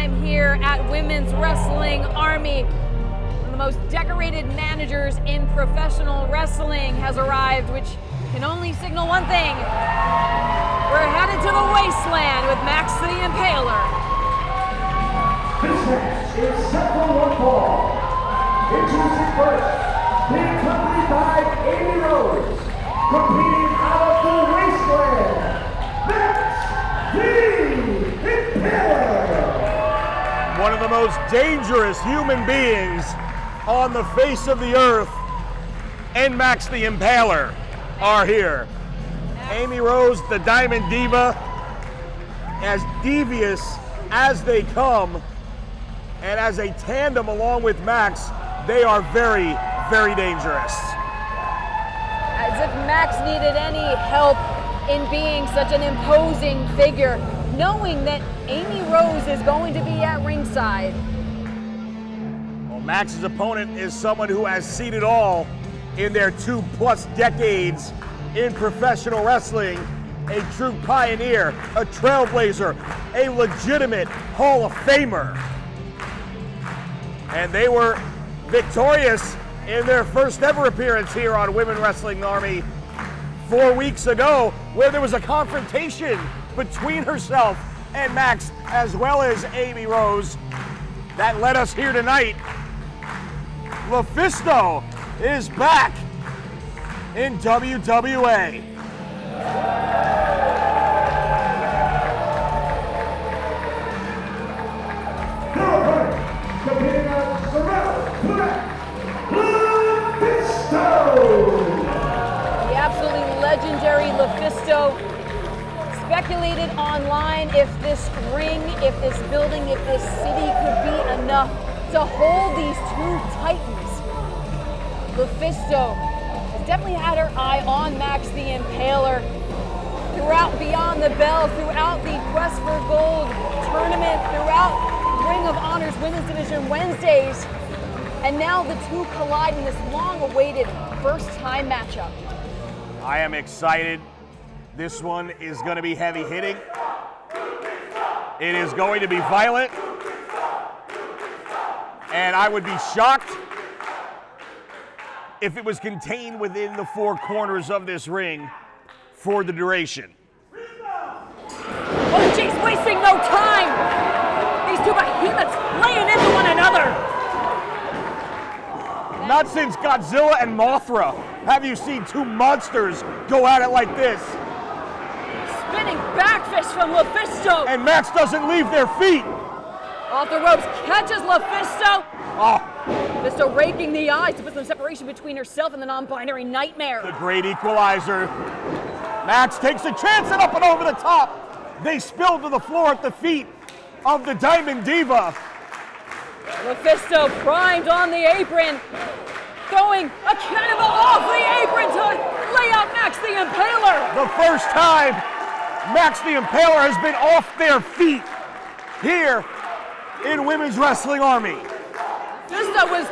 time here at Women's Wrestling Army. One of the most decorated managers in professional wrestling has arrived, which can only signal one thing. We're headed to the wasteland with Max the Impaler. This match is set for one fall. Introducing first, being accompanied by Amy Rose, competing out of the wasteland, Max the Impaler. One of the most dangerous human beings on the face of the earth, and Max the Impaler are here. Amy Rose, the Diamond Diva, as devious as they come, and as a tandem along with Max, they are very, very dangerous. As if Max needed any help in being such an imposing figure, knowing that Amy Rose is going to be at ringside. Well, Max's opponent is someone who has seen it all in their 2+ decades in professional wrestling. A true pioneer, a trailblazer, a legitimate Hall of Famer. And they were victorious in their first ever appearance here on Women's Wrestling Army 4 weeks ago, where there was a confrontation between herself and Max, as well as Amy Rose, that led us here tonight. LuFisto is back in WWA. Competing out of the LuFisto. The absolutely legendary LuFisto speculated online if this ring, if this building, if this city could be enough to hold these two titans. LuFisto has definitely had her eye on Max the Impaler throughout Beyond the Bell, throughout the Quest for Gold tournament, throughout Ring of Honor's Women's Division Wednesdays, and now the two collide in this long-awaited first-time matchup. I am excited. This one is going to be heavy hitting. It is going to be violent. And I would be shocked if it was contained within the four corners of this ring for the duration. Oh, geez, wasting no time! These two behemoths laying into one another! Not since Godzilla and Mothra have you seen two monsters go at it like this. Spinning back fist from LuFisto! And Max doesn't leave their feet. Off the ropes, catches LuFisto! Oh, LuFisto raking the eyes to put some separation between herself and the non-binary nightmare. the great equalizer. Max takes a chance and up and over the top. They spill to the floor at the feet of the Diamond Diva. LuFisto primed on the apron, throwing a cannonball off the apron to lay out Max the Impaler. The first time Max the Impaler has been off their feet here in Women's Wrestling Army. LuFisto was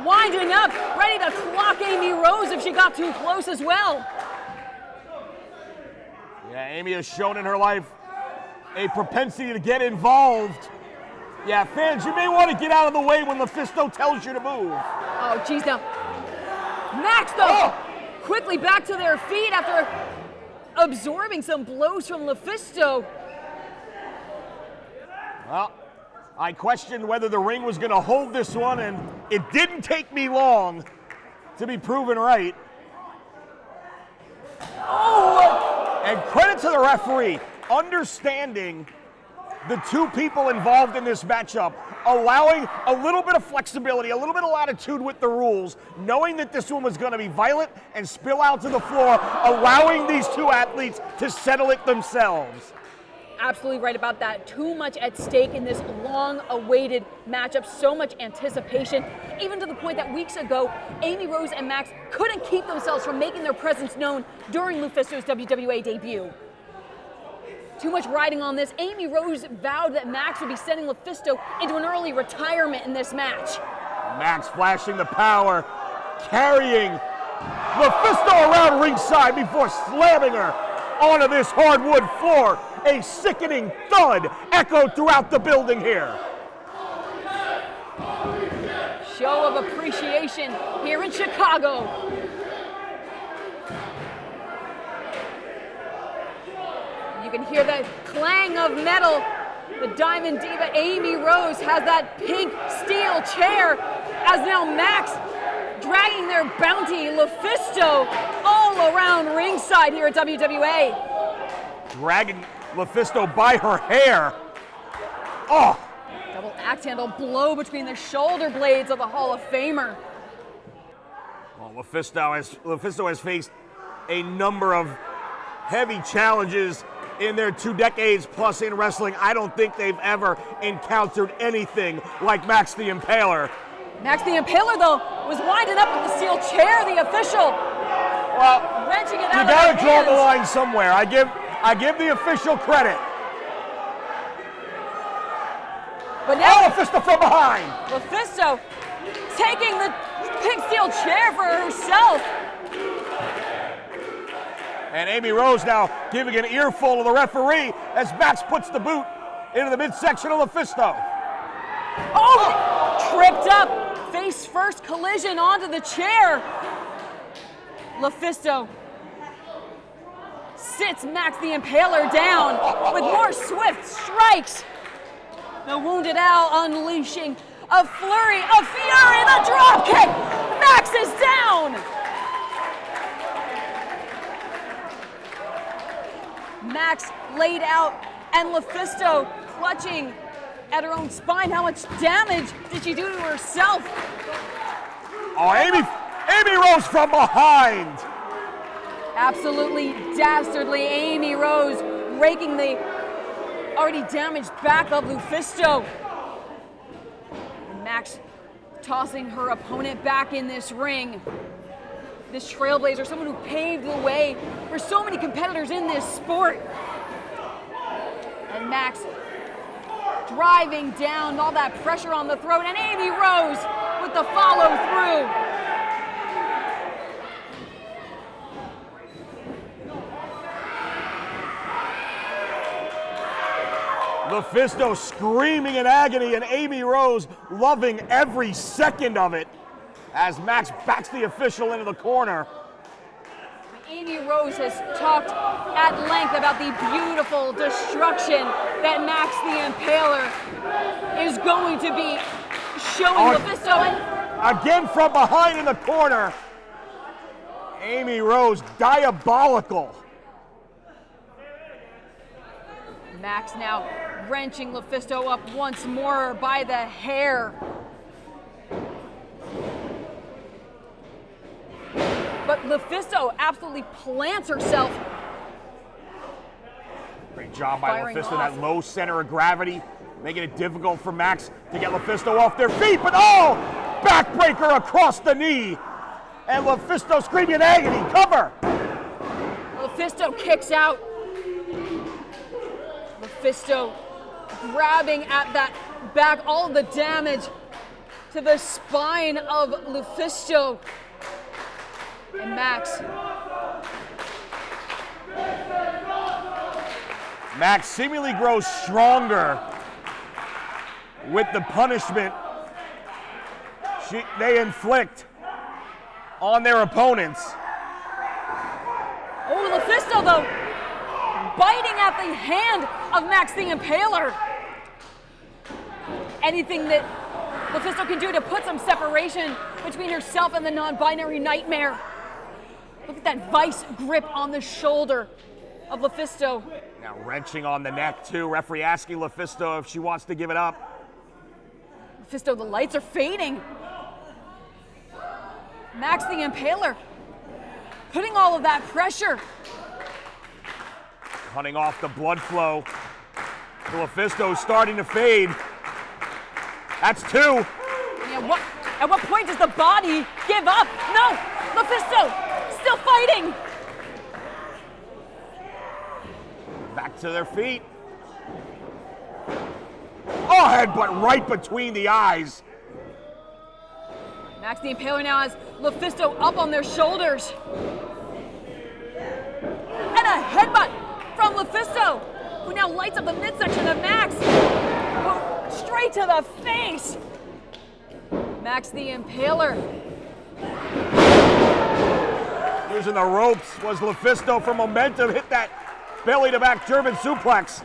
winding up, ready to clock Amy Rose if she got too close as well. Yeah, Amy has shown in her life a propensity to get involved. Yeah, fans, you may want to get out of the way when LuFisto tells you to move. Oh, geez, now. Max, though, quickly back to their feet after absorbing some blows from LuFisto. Well, I questioned whether the ring was going to hold this one, and it didn't take me long to be proven right. Oh! And credit to the referee, understanding the two people involved in this matchup, allowing a little bit of flexibility, a little bit of latitude with the rules, knowing that this one was going to be violent and spill out to the floor, allowing these two athletes to settle it themselves. Absolutely right about that. Too much at stake in this long-awaited matchup, so much anticipation, even to the point that weeks ago, Amy Rose and Max couldn't keep themselves from making their presence known during LuFisto's WWA debut. Too much riding on this. Amy Rose vowed that Max would be sending LuFisto into an early retirement in this match. Max flashing the power, carrying LuFisto around ringside before slamming her onto this hardwood floor. A sickening thud echoed throughout the building here. show of appreciation here in Chicago. You can hear the clang of metal. The Diamond Diva Amy Rose has that pink steel chair, as now Max dragging their bounty LuFisto all around ringside here at WWA. Dragging LuFisto by her hair. Oh! Double axe handle blow between the shoulder blades of the Hall of Famer. Well, LuFisto has faced a number of heavy challenges in their 2 decades plus in wrestling. I don't think they've ever encountered anything like Max the Impaler. Max the Impaler, though, was winding up with the steel chair, the official. Well, wrenching it you out of gotta their draw hands. the line somewhere. I give the official credit. But now LuFisto from behind. LuFisto taking the pink steel chair for herself. And Amy Rose now giving an earful to the referee as Max puts the boot into the midsection of LuFisto. Oh, tripped up, face first collision onto the chair. LuFisto sits Max the Impaler down with more swift strikes. The Wounded Owl unleashing a flurry of fury, the drop kick. Max is down. Max laid out and LuFisto clutching at her own spine. How much damage did she do to herself? Oh, Amy Rose from behind. Absolutely dastardly. Amy Rose raking the already damaged back of LuFisto. Max tossing her opponent back in this ring. This trailblazer, someone who paved the way for so many competitors in this sport. And Max driving down all that pressure on the throat, and Amy Rose with the follow through. LuFisto screaming in agony, and Amy Rose loving every second of it as Max backs the official into the corner. Amy Rose has talked at length about the beautiful destruction that Max the Impaler is going to be showing LuFisto. And again from behind in the corner. Amy Rose, diabolical. Max now wrenching LuFisto up once more by the hair. But LuFisto absolutely plants herself. Great job by Firing LuFisto, off. that low center of gravity, making it difficult for Max to get LuFisto off their feet, but oh! Backbreaker across the knee! And LuFisto screaming in agony, cover! LuFisto kicks out. LuFisto grabbing at that back, all of the damage to the spine of LuFisto. And Max seemingly grows stronger with the punishment they inflict on their opponents. Oh, LuFisto, though, biting at the hand of Max the Impaler. Anything that LuFisto can do to put some separation between herself and the non-binary nightmare. Look at that vice grip on the shoulder of LuFisto. Now wrenching on the neck, too. Referee asking LuFisto if she wants to give it up. LuFisto, the lights are fading. Max the Impaler putting all of that pressure. Cutting off the blood flow. LuFisto starting to fade. That's 2. Yeah, at what point does the body give up? No, LuFisto still fighting. Back to their feet. Oh, headbutt right between the eyes. Max the Impaler now has LuFisto up on their shoulders. And a headbutt from LuFisto, who now lights up the midsection of Max. Straight to the face. Max the Impaler. Using the ropes was LuFisto for momentum. Hit that belly-to-back German suplex.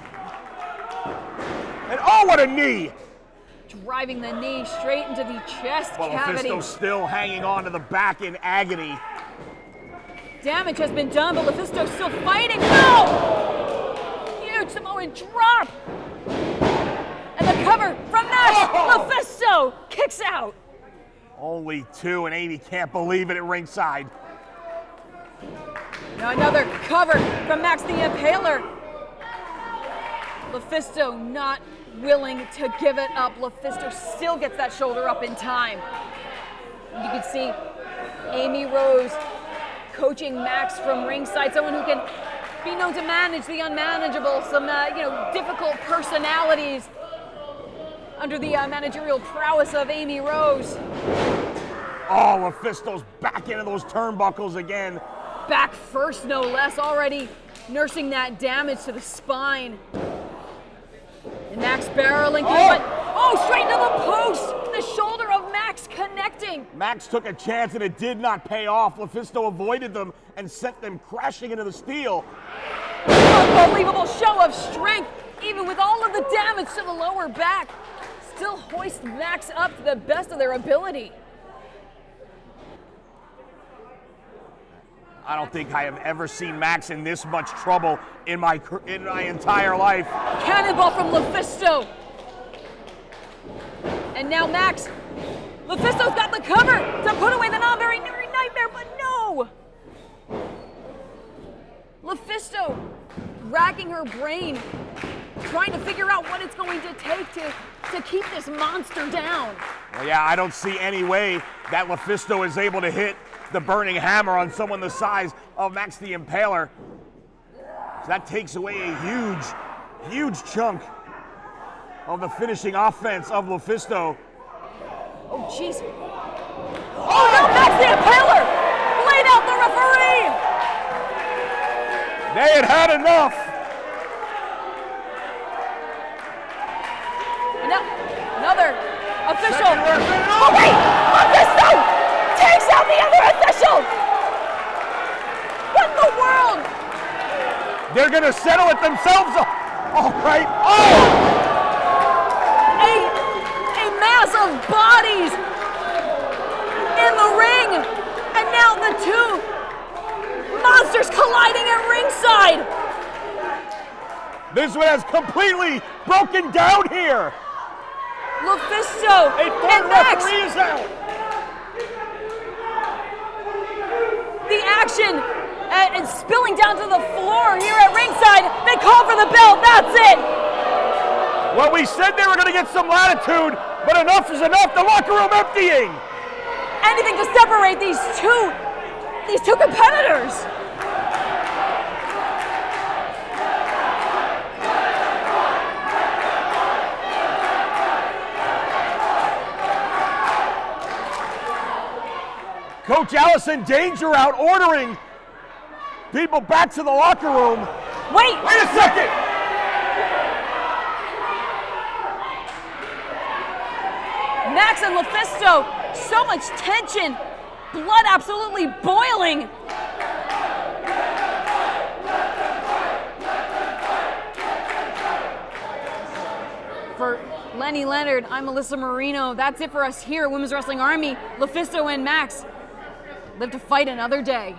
And oh, what a knee! Driving the knee straight into the chest cavity. LuFisto still hanging on to the back in agony. Damage has been done, but LuFisto's still fighting. No! Huge Samoan drop! And the cover from Max. LuFisto kicks out. Only 2, and Amy can't believe it at ringside. Now another cover from Max the Impaler. LuFisto not willing to give it up. LuFisto still gets that shoulder up in time. You can see Amy Rose coaching Max from ringside, someone who can be known to manage the unmanageable, some difficult personalities under the managerial prowess of Amy Rose. Oh, LuFisto's back into those turnbuckles again. Back first, no less, already nursing that damage to the spine. And Max barreling through it. Oh, straight into the post! The shoulder of Max connecting. Max took a chance and it did not pay off. LuFisto avoided them and sent them crashing into the steel. Unbelievable show of strength, even with all of the damage to the lower back. Still hoist Max up to the best of their ability. I don't think I have ever seen Max in this much trouble in my entire life. Cannonball from LuFisto. And now Max. LuFisto's got the cover to put away the non-very nightmare, but no! LuFisto racking her brain, trying to figure out what it's going to take to keep this monster down. Well, yeah, I don't see any way that LuFisto is able to hit the burning hammer on someone the size of Max the Impaler. So that takes away a huge chunk of the finishing offense of LuFisto. Oh, jeez. Oh, no, Max the Impaler! Laid out the referee! They had had enough. And now, another official. Oh, wait! LuFisto takes out the other official! What in the world? They're gonna settle it themselves. All right. Oh! A mass of bodies in the ring, and now the two monsters colliding at ringside. This one has completely broken down here. LuFisto A third and Max. referee is out. The action and spilling down to the floor here at ringside. They call for the bell. That's it. Well, we said they were going to get some latitude, but enough is enough. The locker room emptying. Anything to separate these two competitors. Coach Allison Danger out ordering people back to the locker room. Wait a second. Max and LuFisto, so much tension, blood absolutely boiling. For Lenny Leonard, I'm Melissa Marino. That's it for us here at Women's Wrestling Army. LuFisto and Max live to fight another day.